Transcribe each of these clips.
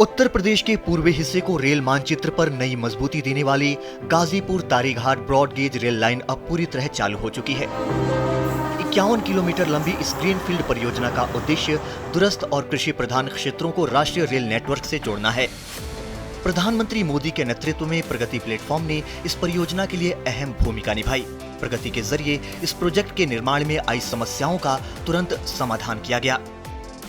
उत्तर प्रदेश के पूर्वी हिस्से को रेल मानचित्र पर नई मजबूती देने वाली Ghazipur Tarighat broad gauge rail line अब पूरी तरह चालू हो चुकी है। 51 किलोमीटर लंबी इस ग्रीनफील्ड परियोजना का उद्देश्य दूरस्थ और कृषि प्रधान क्षेत्रों को राष्ट्रीय रेल नेटवर्क से जोड़ना है। प्रधानमंत्री मोदी के नेतृत्व में प्रगति प्लेटफॉर्म ने इस परियोजना के लिए अहम भूमिका निभाई। प्रगति के जरिए इस प्रोजेक्ट के निर्माण में आई समस्याओं का तुरंत समाधान किया गया।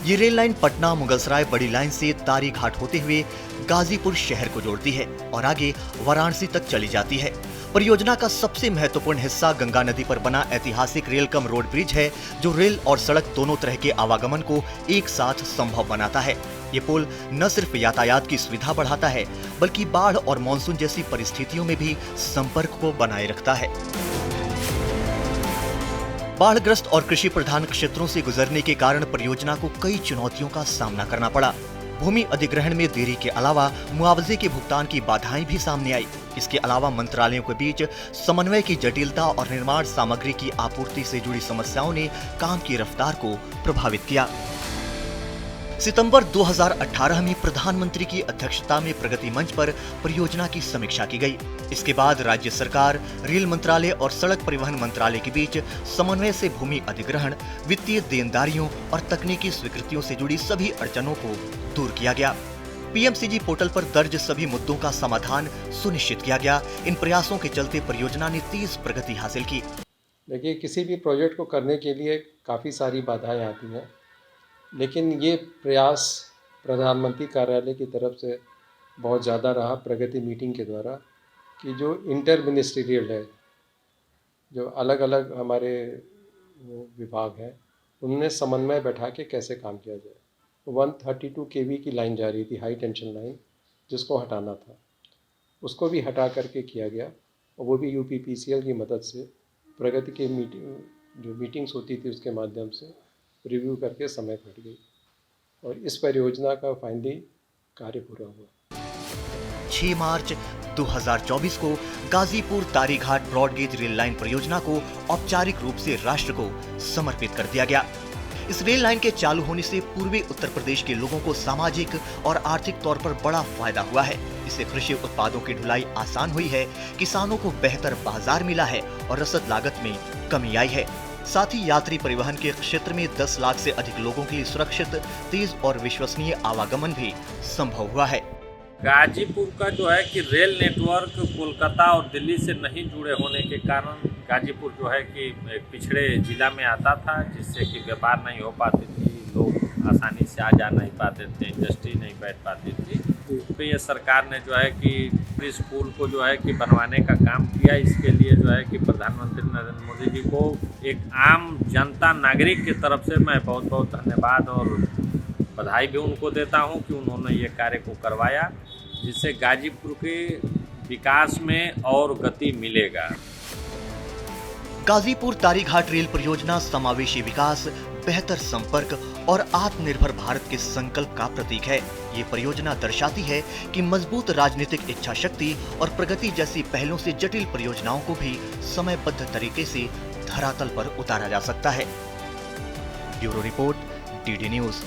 ये रेल लाइन पटना मुगलसराय बड़ी लाइन से तारीघाट होते हुए गाजीपुर शहर को जोड़ती है और आगे वाराणसी तक चली जाती है। परियोजना का सबसे महत्वपूर्ण हिस्सा गंगा नदी पर बना ऐतिहासिक रेल कम रोड ब्रिज है, जो रेल और सड़क दोनों तरह के आवागमन को एक साथ संभव बनाता है। ये पुल न सिर्फ यातायात की सुविधा बढ़ाता है, बल्कि बाढ़ और मानसून जैसी परिस्थितियों में भी संपर्क को बनाए रखता है। बाढ़ग्रस्त और कृषि प्रधान क्षेत्रों से गुजरने के कारण परियोजना को कई चुनौतियों का सामना करना पड़ा। भूमि अधिग्रहण में देरी के अलावा मुआवजे के भुगतान की बाधाएं भी सामने आई। इसके अलावा मंत्रालयों के बीच समन्वय की जटिलता और निर्माण सामग्री की आपूर्ति से जुड़ी समस्याओं ने काम की रफ्तार को प्रभावित किया। सितंबर 2018 में प्रधानमंत्री की अध्यक्षता में प्रगति मंच पर परियोजना की समीक्षा की गई। इसके बाद राज्य सरकार, रेल मंत्रालय और सड़क परिवहन मंत्रालय के बीच समन्वय से भूमि अधिग्रहण, वित्तीय देनदारियों और तकनीकी स्वीकृतियों से जुड़ी सभी अड़चनों को दूर किया गया। पीएमसीजी पोर्टल पर दर्ज सभी मुद्दों का समाधान सुनिश्चित किया गया। इन प्रयासों के चलते परियोजना ने तेज प्रगति हासिल की। देखिए, किसी भी प्रोजेक्ट को करने के लिए काफ़ी सारी बाधाएं आती हैं, लेकिन ये प्रयास प्रधानमंत्री कार्यालय की तरफ से बहुत ज़्यादा रहा प्रगति मीटिंग के द्वारा कि जो इंटर मिनिस्ट्रियल है, जो अलग अलग हमारे विभाग हैं, उनने समन्वय बैठा के कैसे काम किया जाए। 132 kV की लाइन जा रही थी, हाई टेंशन लाइन, जिसको हटाना था, उसको भी हटा करके किया गया और वो भी यूपीपीसीएल की मदद से प्रगति के मीटिंग्स होती थी उसके माध्यम से रिव्यू करके समय घट गई और इस परियोजना का फाइनली कार्य पूरा हुआ। 6 मार्च 2024 को Ghazipur Tarighat broad gauge rail line परियोजना को औपचारिक रूप से राष्ट्र को समर्पित कर दिया गया। इस रेल लाइन के चालू होने से पूर्वी उत्तर प्रदेश के लोगों को सामाजिक और आर्थिक तौर पर बड़ा फायदा हुआ है। इससे कृषि उत्पादों की ढुलाई आसान हुई है, किसानों को बेहतर बाजार मिला है और रसद लागत में कमी आई है। साथ ही यात्री परिवहन के क्षेत्र में 10 लाख से अधिक लोगों के लिए सुरक्षित, तेज और विश्वसनीय आवागमन भी संभव हुआ है। गाजीपुर का जो है कि रेल नेटवर्क कोलकाता और दिल्ली से नहीं जुड़े होने के कारण गाजीपुर जो है कि एक पिछड़े जिला में आता था, जिससे कि व्यापार नहीं हो पाती थी, लोग आसानी से आ जा नहीं पाते थे, इंडस्ट्री नहीं बैठ पाती थी। तो ये सरकार ने जो है कि इस पुल को जो है कि बनवाने का काम किया। इसके लिए जो है कि प्रधानमंत्री नरेंद्र मोदी जी को एक आम जनता नागरिक की तरफ से मैं बहुत बहुत धन्यवाद और बधाई भी उनको देता हूं कि उन्होंने ये कार्य को करवाया, जिससे गाजीपुर के विकास में और गति मिलेगा। गाजीपुर तारीघाट रेल परियोजना समावेशी विकास, बेहतर संपर्क और आत्मनिर्भर भारत के संकल्प का प्रतीक है। ये परियोजना दर्शाती है कि मजबूत राजनीतिक इच्छा शक्ति और प्रगति जैसी पहलों से जटिल परियोजनाओं को भी समयबद्ध तरीके से धरातल पर उतारा जा सकता है। Bureau report, DD news.